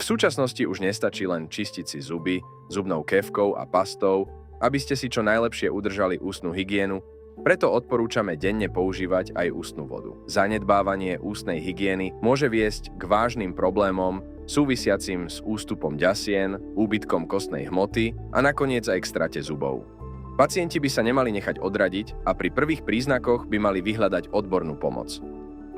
súčasnosti už nestačí len čistiť si zuby zubnou kefkou a pastou, aby ste si čo najlepšie udržali ústnu hygienu, preto odporúčame denne používať aj ústnu vodu. Zanedbávanie ústnej hygieny môže viesť k vážnym problémom súvisiacim s ústupom ďasien, úbytkom kostnej hmoty a nakoniec aj k strate zubov. Pacienti by sa nemali nechať odradiť a pri prvých príznakoch by mali vyhľadať odbornú pomoc.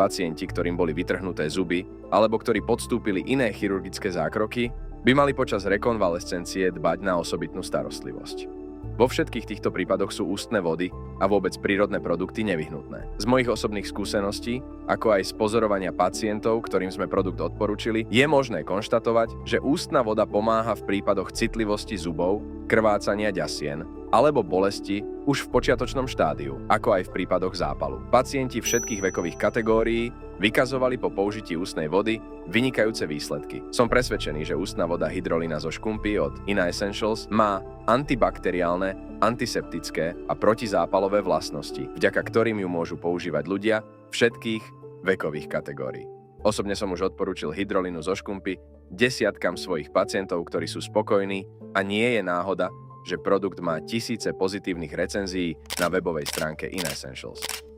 Pacienti, ktorým boli vytrhnuté zuby alebo ktorí podstúpili iné chirurgické zákroky, by mali počas rekonvalescencie dbať na osobitnú starostlivosť. Vo všetkých týchto prípadoch sú ústne vody a vôbec prírodné produkty nevyhnutné. Z mojich osobných skúseností, ako aj z pozorovania pacientov, ktorým sme produkt odporúčili, je možné konštatovať, že ústna voda pomáha v prípadoch citlivosti zubov, krvácania ďasien alebo bolesti už v počiatočnom štádiu, ako aj v prípadoch zápalu. Pacienti všetkých vekových kategórií vykazovali po použití ústnej vody vynikajúce výsledky. Som presvedčený, že ústna voda hydrolína zo škumpy od Ina Essentials má antibakteriálne, antiseptické a protizápalové vlastnosti, vďaka ktorým ju môžu používať ľudia všetkých vekových kategórií. Osobne som už odporúčil hydrolínu zo škumpy desiatkam svojich pacientov, ktorí sú spokojní a nie je náhoda, že produkt má tisíce pozitívnych recenzií na webovej stránke Ina Essentials.